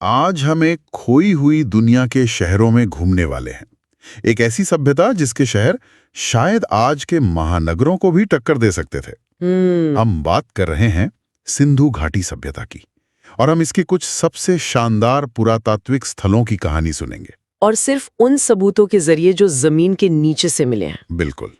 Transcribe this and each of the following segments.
आज हम एक खोई हुई दुनिया के शहरों में घूमने वाले हैं। एक ऐसी सभ्यता जिसके शहर शायद आज के महानगरों को भी टक्कर दे सकते थे। हम बात कर रहे हैं सिंधु घाटी सभ्यता की, और हम इसके कुछ सबसे शानदार पुरातात्विक स्थलों की कहानी सुनेंगे। और सिर्फ उन सबूतों के जरिए जो जमीन के नीचे से मिले हैं। बिल्कुल।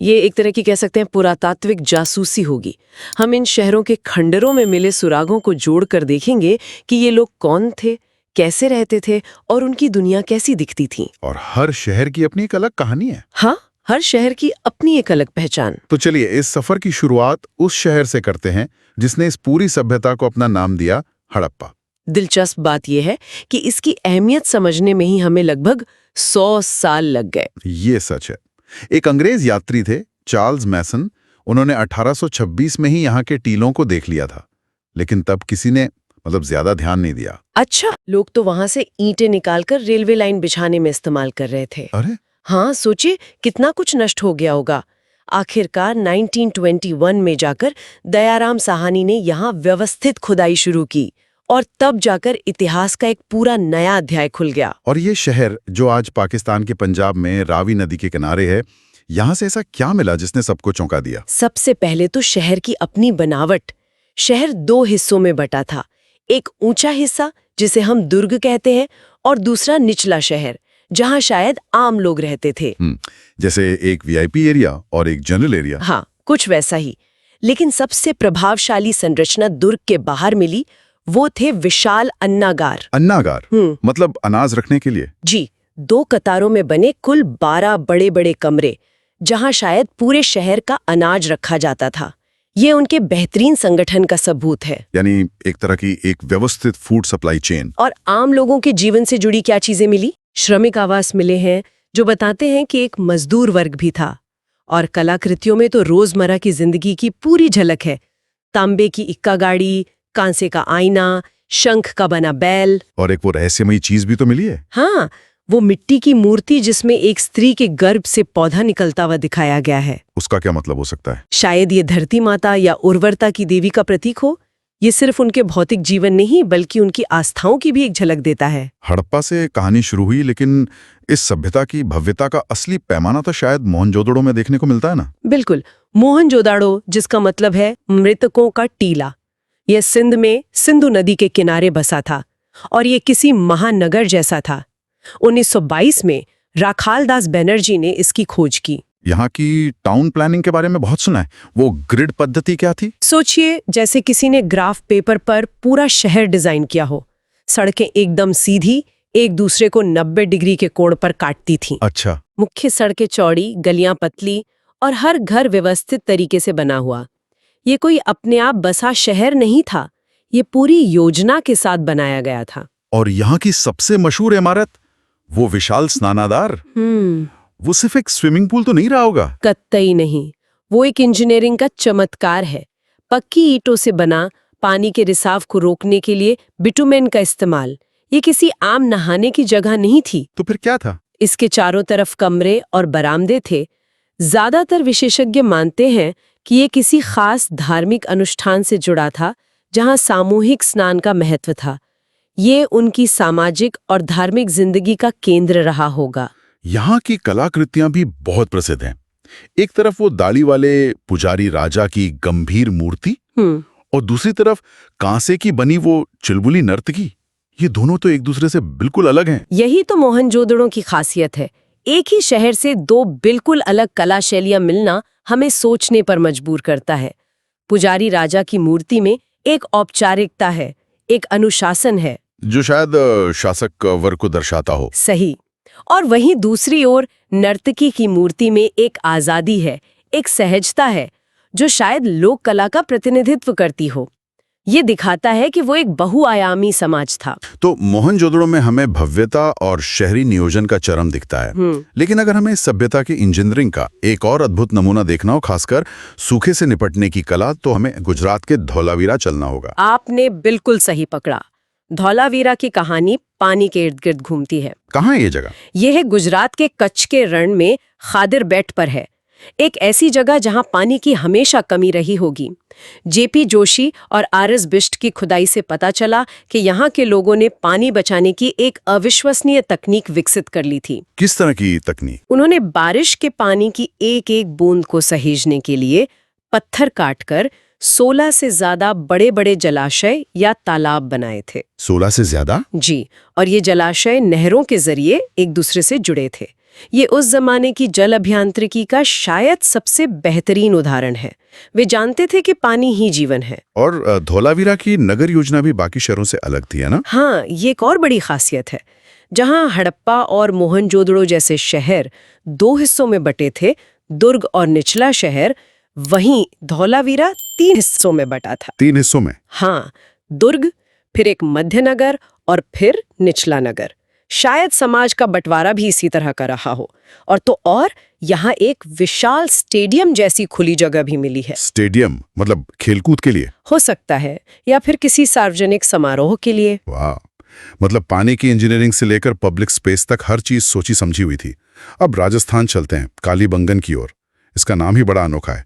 ये एक तरह की कह सकते हैं पुरातात्विक जासूसी होगी। हम इन शहरों के खंडरों में मिले सुरागों को जोड़कर देखेंगे कि ये लोग कौन थे, कैसे रहते थे और उनकी दुनिया कैसी दिखती थी। और हर शहर की अपनी एक अलग कहानी है। हाँ, हर शहर की अपनी एक अलग पहचान। तो चलिए इस सफर की शुरुआत उस शहर से करते हैं जिसने इस पूरी सभ्यता को अपना नाम दिया, हड़प्पा। दिलचस्प बात यह है कि इसकी अहमियत समझने में ही हमें लगभग 100 साल लग गए। ये सच है। एक अंग्रेज यात्री थे, चार्ल्स मैसन। उन्होंने 1826 में ही यहाँ के टीलों को देख लिया था, लेकिन तब किसी ने ज्यादा ध्यान नहीं दिया। अच्छा, लोग तो वहां से ईंटें निकालकर रेलवे लाइन बिछाने में इस्तेमाल कर रहे थे। अरे हाँ, सोचिए कितना कुछ नष्ट हो गया होगा। आखिरकार 1921 में जाकर दयाराम साहनी ने यहाँ व्यवस्थित खुदाई शुरू की और तब जाकर इतिहास का एक पूरा नया अध्याय खुल गया। और ये शहर जो आज पाकिस्तान के पंजाब में रावी नदी के किनारे है, यहाँ से ऐसा क्या मिला जिसने सबको चौंका दिया? सबसे पहले तो शहर की अपनी बनावट। शहर 2 हिस्सों में बटा था। एक ऊंचा हिस्सा जिसे हम दुर्ग कहते हैं और दूसरा निचला शहर जहां शायद आम लोग रहते थे। जैसे एक वीआईपी एरिया और एक जनरल एरिया। हाँ, कुछ वैसा ही। लेकिन सबसे प्रभावशाली संरचना दुर्ग के बाहर मिली, वो थे विशाल अन्नागार। अन्नागार मतलब अनाज रखने के लिए? जी, 2 कतारों में बने कुल 12 बड़े बड़े कमरे जहां शायद पूरे शहर का अनाज रखा जाता था। ये उनके बेहतरीन संगठन का सबूत है। यानी एक तरह की एक व्यवस्थित फूड सप्लाई चेन। और आम लोगों के जीवन से जुड़ी क्या चीजें मिली? श्रमिक आवास मिले हैं जो बताते हैं कि एक मजदूर वर्ग भी था। और कलाकृतियों में तो रोजमर्रा की जिंदगी की पूरी झलक है। तांबे की इक्का गाड़ी, कांसे का आईना, शंख का बना बैल। और एक वो रहस्यमयी चीज भी तो मिली है। हाँ, वो मिट्टी की मूर्ति जिसमें एक स्त्री के गर्भ से पौधा निकलता हुआ दिखाया गया है। उसका क्या मतलब हो सकता है? शायद ये धरती माता या उर्वरता की देवी का प्रतीक हो। ये सिर्फ उनके भौतिक जीवन नहीं बल्कि उनकी आस्थाओं की भी एक झलक देता है। हड़प्पा से कहानी शुरू हुई, लेकिन इस सभ्यता की भव्यता का असली पैमाना तो शायद मोहनजोदड़ो में देखने को मिलता है ना? बिल्कुल, मोहनजोदाड़ो, जिसका मतलब है मृतकों का टीला। यह सिंध में सिंधु नदी के किनारे बसा था और ये किसी महानगर जैसा था। 1922 में राखालदास बनर्जी ने इसकी खोज की। यहाँ की टाउन प्लानिंग के बारे में बहुत सुना है। वो ग्रिड पद्धति क्या थी? सोचिए जैसे किसी ने ग्राफ पेपर पर पूरा शहर डिजाइन किया हो। सड़कें एकदम सीधी, एक दूसरे को 90 डिग्री के कोण पर काटती थीं। अच्छा। मुख्य सड़कें चौड़ी, गलियां पतली और हर घर व्यवस्थित तरीके से बना हुआ। ये कोई अपने आप बसा शहर नहीं था, ये पूरी योजना के साथ बनाया गया था। और यहाँ की सबसे मशहूर इमारत, वो विशाल स्नानागार, वो सिर्फ एक स्विमिंग पूल तो नहीं रहा होगा? कतई नहीं, वो एक इंजीनियरिंग का चमत्कार है। पक्की ईंटों से बना, पानी के रिसाव को रोकने के लिए बिटुमेन का इस्तेमाल। ये किसी आम नहाने की जगह नहीं थी। तो फिर क्या था? इसके चारों तरफ कमरे और बरामदे थे। ज्यादातर विशेषज्ञ मानते हैं कि ये किसी खास धार्मिक अनुष्ठान से जुड़ा था जहां सामूहिक स्नान का महत्व था। ये उनकी सामाजिक और धार्मिक जिंदगी का केंद्र रहा होगा। यहाँ की कलाकृतियां भी बहुत प्रसिद्ध हैं। एक तरफ वो दाढ़ी वाले पुजारी राजा की गंभीर मूर्ति और दूसरी तरफ कांसे की बनी वो चुलबुली नर्तकी। ये दोनों तो एक दूसरे से बिल्कुल अलग हैं। यही तो मोहनजोदड़ो की खासियत है। एक ही शहर से 2 बिल्कुल अलग कला शैलियां मिलना हमें सोचने पर मजबूर करता है। पुजारी राजा की मूर्ति में एक औपचारिकता है, एक अनुशासन है जो शायद शासक वर्ग को दर्शाता हो। सही। और वहीं दूसरी ओर नर्तकी की मूर्ति में एक आजादी है, एक सहजता है जो शायद लोक कला का प्रतिनिधित्व करती हो। ये दिखाता है कि वो एक बहुआयामी समाज था। तो मोहनजोदड़ो में हमें भव्यता और शहरी नियोजन का चरम दिखता है। लेकिन अगर हमें इस सभ्यता की इंजीनियरिंग का एक और अद्भुत नमूना देखना हो, खासकर सूखे से निपटने की कला, तो हमें गुजरात के धौलावीरा चलना होगा। आपने बिल्कुल सही पकड़ा। धौलावीरा की कहानी पानी के इर्द गिर्द घूमती है। कहाँ है ये जगह? यह है गुजरात के कच्छ के रण में खादिर बेट पर है। एक ऐसी जगह जहां पानी की हमेशा कमी रही होगी। जेपी जोशी और आरएस बिष्ट की खुदाई से पता चला कि यहाँ के लोगों ने पानी बचाने की एक अविश्वसनीय तकनीक विकसित कर ली थी। किस तरह की तकनीक? उन्होंने बारिश के पानी की एक एक बूंद को सहेजने के लिए पत्थर काटकर 16 से ज्यादा बड़े बड़े जलाशय या तालाब बनाए थे। 16 से ज्यादा? जी, और ये जलाशय नहरों के जरिए एक दूसरे से जुड़े थे। ये उस जमाने की जल अभियांत्रिकी का शायद सबसे बेहतरीन उदाहरण है। वे जानते थे कि पानी ही जीवन है। और धोलावीरा की नगर योजना भी बाकी शहरों से अलग थी, है ना? हाँ, ये एक और बड़ी खासियत है। जहां हड़प्पा और मोहनजोदड़ो जैसे शहर 2 हिस्सों में बटे थे, दुर्ग और निचला शहर, वहीं धौलावीरा 3 हिस्सों में बटा था। 3 हिस्सों में? हाँ, दुर्ग, फिर एक मध्य नगर और फिर निचला नगर। शायद समाज का बंटवारा भी इसी तरह का रहा हो। और यहाँ एक विशाल स्टेडियम जैसी खुली जगह भी मिली है। स्टेडियम मतलब खेलकूद के लिए? हो सकता है, या फिर किसी सार्वजनिक समारोह के लिए। वाह, मतलब पानी की इंजीनियरिंग से लेकर पब्लिक स्पेस तक हर चीज सोची समझी हुई थी। अब राजस्थान चलते हैं, कालीबंगन की ओर। इसका नाम ही बड़ा अनोखा है,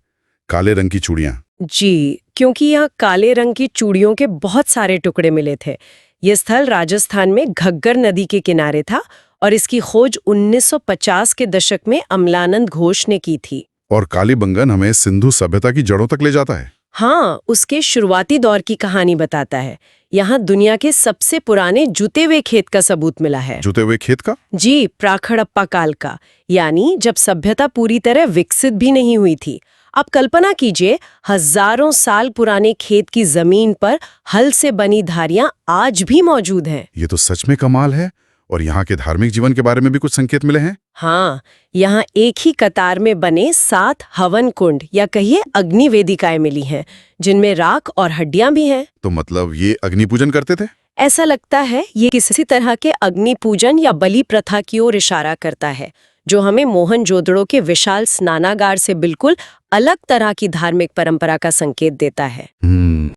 काले रंग की चूड़ियां। जी, क्योंकि यहाँ काले रंग की चूड़ियों के बहुत सारे टुकड़े मिले थे। ये स्थल राजस्थान में घग्गर नदी के किनारे था और इसकी खोज 1950 के दशक में अमलानंद घोष ने की थी। और कालीबंगन हमें सिंधु सभ्यता की जड़ों तक ले जाता है। हाँ, उसके शुरुआती दौर की कहानी बताता है। यहाँ दुनिया के सबसे पुराने जुते हुए खेत का सबूत मिला है। जुते हुए खेत का? जी, प्राखड़प्पा काल का, यानी जब सभ्यता पूरी तरह विकसित भी नहीं हुई थी। आप कल्पना कीजिए, हजारों साल पुराने खेत की जमीन पर हल से बनी धारियां आज भी मौजूद हैं। ये तो सच में कमाल है। और यहाँ के धार्मिक जीवन के बारे में भी कुछ संकेत मिले हैं? हाँ, यहाँ एक ही कतार में बने 7 हवन कुंड या कहिए अग्नि वेदिकाएं मिली हैं, जिनमें राख और हड्डियां भी हैं। तो मतलब ये अग्नि पूजन करते थे? ऐसा लगता है ये किसी तरह के अग्नि पूजन या बलि प्रथा की ओर इशारा करता है, जो हमें मोहनजोदड़ो के विशाल स्नानागार से बिल्कुल अलग तरह की धार्मिक परंपरा का संकेत देता है।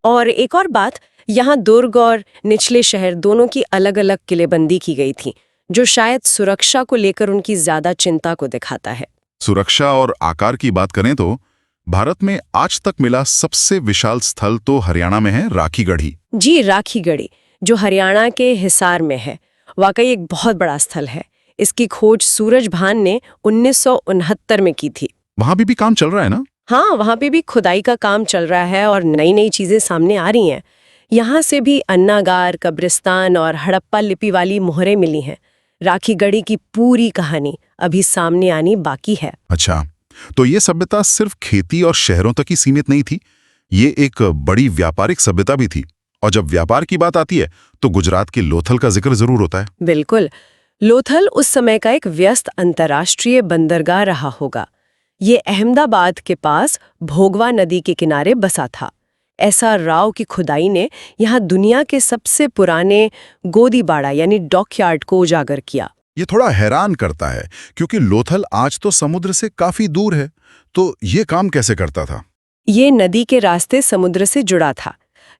और एक और बात, यहाँ दुर्ग और निचले शहर दोनों की अलग अलग किलेबंदी की गई थी, जो शायद सुरक्षा को लेकर उनकी ज्यादा चिंता को दिखाता है। सुरक्षा और आकार की बात करें तो भारत में आज तक मिला सबसे विशाल स्थल तो हरियाणा में है राखीगढ़ी। जी, राखीगढ़ी, जो हरियाणा के हिसार में है, वाकई एक बहुत बड़ा स्थल है। इसकी खोज सूरज भान ने 1969 में की थी। वहां भी काम चल रहा है ना? हाँ, वहां पे भी खुदाई का काम चल रहा है और नई नई चीजें सामने आ रही हैं। यहाँ से भी अन्नागार, कब्रिस्तान और हड़प्पा लिपि वाली मोहरें मिली हैं। राखीगढ़ी की पूरी कहानी अभी सामने आनी बाकी है। अच्छा, तो ये सभ्यता सिर्फ खेती और शहरों तक ही सीमित नहीं थी, ये एक बड़ी व्यापारिक सभ्यता भी थी। और जब व्यापार की बात आती है तो गुजरात के लोथल का जिक्र जरूर होता है। बिल्कुल, लोथल उस समय का एक व्यस्त अंतर्राष्ट्रीय बंदरगाह रहा होगा। ये अहमदाबाद के पास भोगवा नदी के किनारे बसा था। एसआर राव की खुदाई ने यहाँ दुनिया के सबसे पुराने गोदीबाड़ा यानी डॉकयार्ड को उजागर किया। ये थोड़ा हैरान करता है क्योंकि लोथल आज तो समुद्र से काफी दूर है, तो ये काम कैसे करता था? ये नदी के रास्ते समुद्र से जुड़ा था।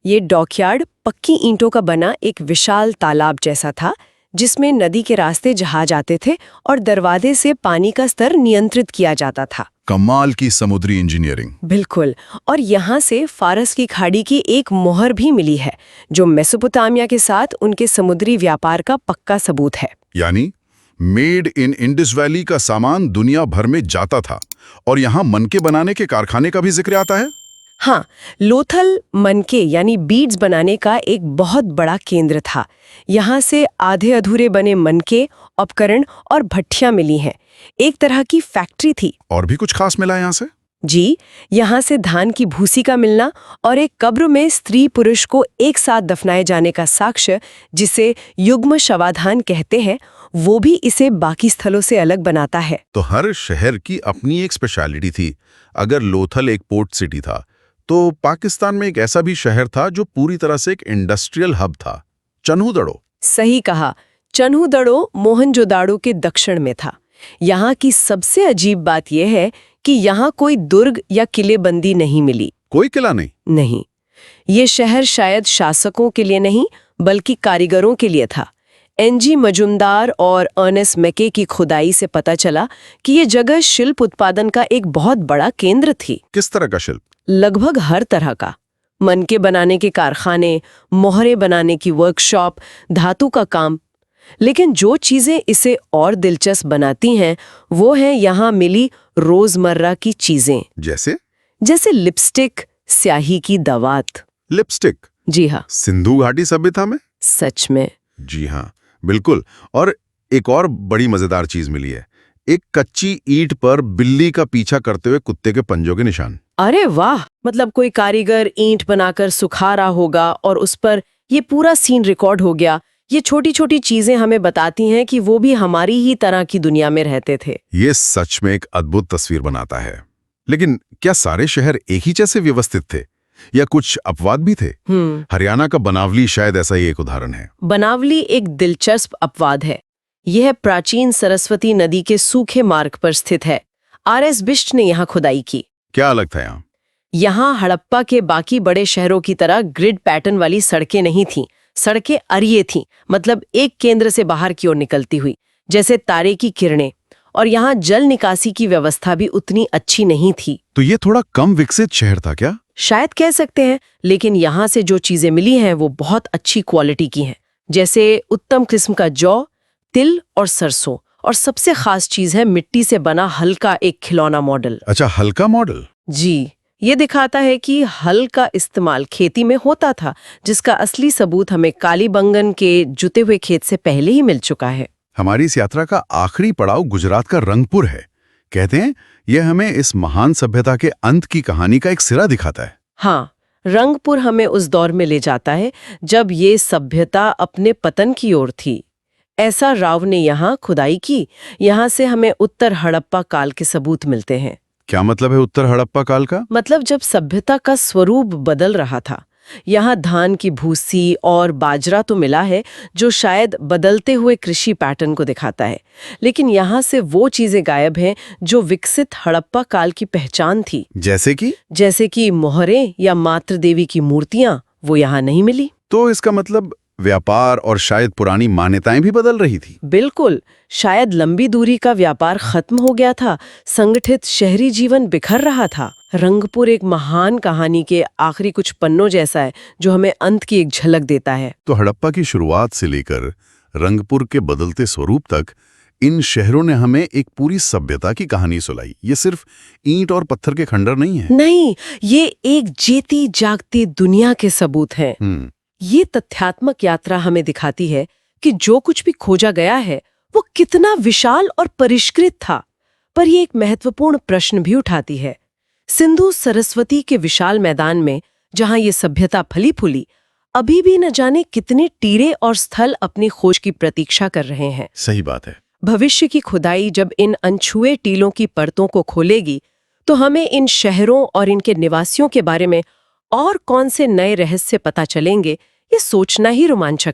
ये डॉकयार्ड पक्की ईंटों का बना एक विशाल तालाब जैसा था, जिसमें नदी के रास्ते जहाज आते थे और दरवाजे से पानी का स्तर नियंत्रित किया जाता था। कमाल की समुद्री इंजीनियरिंग। बिल्कुल, और यहाँ से फारस की खाड़ी की एक मोहर भी मिली है, जो मेसोपोटामिया के साथ उनके समुद्री व्यापार का पक्का सबूत है। यानी मेड इन इंडस वैली का सामान दुनिया भर में जाता था। और यहाँ मनके बनाने के कारखाने का भी जिक्र आता है। हाँ, लोथल मनके यानी बीड्स बनाने का एक बहुत बड़ा केंद्र था। यहाँ से आधे अधूरे बने मनके, उपकरण और भट्टियां मिली हैं। एक तरह की फैक्ट्री थी। और भी कुछ खास मिला यहाँ से? जी, यहाँ से धान की भूसी का मिलना और एक कब्र में स्त्री पुरुष को एक साथ दफनाए जाने का साक्ष्य, जिसे युग्म शवाधान कहते हैं, वो भी इसे बाकी स्थलों से अलग बनाता है। तो हर शहर की अपनी एक स्पेशलिटी थी। अगर लोथल एक पोर्ट सिटी था, तो पाकिस्तान में एक ऐसा भी शहर था जो पूरी तरह से एक इंडस्ट्रियल हब था, चन्हूदड़ो। सही कहा, चन्हूदड़ो मोहनजोदाड़ो के दक्षिण में था। यहाँ की सबसे अजीब बात यह है कि यहाँ कोई दुर्ग या किलेबंदी नहीं मिली। कोई किला नहीं? नहीं, ये शहर शायद शासकों के लिए नहीं बल्कि कारीगरों के लिए था। एनजी मजुमदार और अर्नेस्ट मैके की खुदाई से पता चला कि ये जगह शिल्प उत्पादन का एक बहुत बड़ा केंद्र थी। किस तरह का शिल्प? लगभग हर तरह का। मनके बनाने के कारखाने, मोहरे बनाने की वर्कशॉप, धातु का काम। लेकिन जो चीजें इसे और दिलचस्प बनाती हैं वो हैं यहाँ मिली रोजमर्रा की चीजें। जैसे लिपस्टिक, स्याही की दवात। लिपस्टिक? जी हाँ। सिंधु घाटी सभ्यता में? सच में। जी हाँ, बिल्कुल। और एक और बड़ी मजेदार चीज मिली है, एक कच्ची ईंट पर बिल्ली का पीछा करते हुए कुत्ते के पंजों के निशान। अरे वाह, मतलब कोई कारीगर ईंट बनाकर सुखा रहा होगा और उस पर ये पूरा सीन रिकॉर्ड हो गया। ये छोटी छोटी चीजें हमें बताती हैं कि वो भी हमारी ही तरह की दुनिया में रहते थे। ये सच में एक अद्भुत तस्वीर बनाता है। लेकिन क्या सारे शहर एक ही जैसे व्यवस्थित थे या कुछ अपवाद भी थे? हरियाणा का बनावली शायद ऐसा ही एक उदाहरण है। बनावली एक दिलचस्प अपवाद है। यह प्राचीन सरस्वती नदी के सूखे मार्ग पर स्थित है। आर.एस. बिष्ट ने यहाँ खुदाई की। क्या अलग था यहाँ? यहाँ हड़प्पा के बाकी बड़े शहरों की तरह ग्रिड पैटर्न वाली सड़कें नहीं थीं। सड़कें अरिये थीं, मतलब एक केंद्र से बाहर की ओर निकलती हुई, जैसे तारे की किरणें। और यहाँ जल निकासी की व्यवस्था भी उतनी अच्छी नहीं थी। तो ये थोड़ा कम विकसित शहर था क्या? शायद कह सकते हैं, लेकिन यहाँ से जो चीजें मिली हैं वो बहुत अच्छी क्वालिटी की हैं, जैसे उत्तम किस्म का जौ, तिल और सरसों। और सबसे खास चीज है मिट्टी से बना हल्का एक खिलौना मॉडल। अच्छा, हल्का मॉडल? जी, ये दिखाता है कि हल का इस्तेमाल खेती में होता था, जिसका असली सबूत हमें कालीबंगन के जुते हुए खेत से पहले ही मिल चुका है। हमारी इस यात्रा का आखिरी पड़ाव गुजरात का रंगपुर है। कहते हैं यह हमें इस महान सभ्यता के अंत की कहानी का एक सिरा दिखाता है। हाँ, रंगपुर हमें उस दौर में ले जाता है जब ये सभ्यता अपने पतन की ओर थी। ऐसा राव ने यहाँ खुदाई की। यहाँ से हमें उत्तर हड़प्पा काल के सबूत मिलते हैं। क्या मतलब है उत्तर हड़प्पा काल का? मतलब जब सभ्यता का स्वरूप बदल रहा था। यहाँ धान की भूसी और बाजरा तो मिला है जो शायद बदलते हुए कृषि पैटर्न को दिखाता है, लेकिन यहाँ से वो चीजें गायब हैं जो विकसित हड़प्पा काल की पहचान थी। जैसे कि मोहरे या मातृ देवी की मूर्तियां, वो यहाँ नहीं मिली। तो इसका मतलब व्यापार और शायद पुरानी मान्यताएं भी बदल रही थी। बिल्कुल, शायद लंबी दूरी का व्यापार खत्म हो गया था, संगठित शहरी जीवन बिखर रहा था। रंगपुर एक महान कहानी के आखिरी कुछ पन्नों जैसा है जो हमें अंत की एक झलक देता है। तो हड़प्पा की शुरुआत से लेकर रंगपुर के बदलते स्वरूप तक इन शहरों ने हमें एक पूरी सभ्यता की कहानी सुनाई। ये सिर्फ ईंट और पत्थर के खंडर नहीं है। नहीं, ये एक जीती जागती दुनिया के सबूत हैं। ये तथ्यात्मक यात्रा हमें दिखाती है कि जो कुछ भी खोजा गया है वो कितना विशाल और परिष्कृत था। पर ये एक महत्वपूर्ण प्रश्न भी उठाती है। सिंधु सरस्वती के विशाल मैदान में जहां ये सभ्यता फली फूली, अभी भी न जाने कितने टीरे और स्थल अपनी खोज की प्रतीक्षा कर रहे हैं। सही बात है। भविष्य की खुदाई जब इन अनछुए टीलों की परतों को खोलेगी तो हमें इन शहरों और इनके निवासियों के बारे में और कौन से नए रहस्य पता चलेंगे, ये सोचना ही रोमांचक है।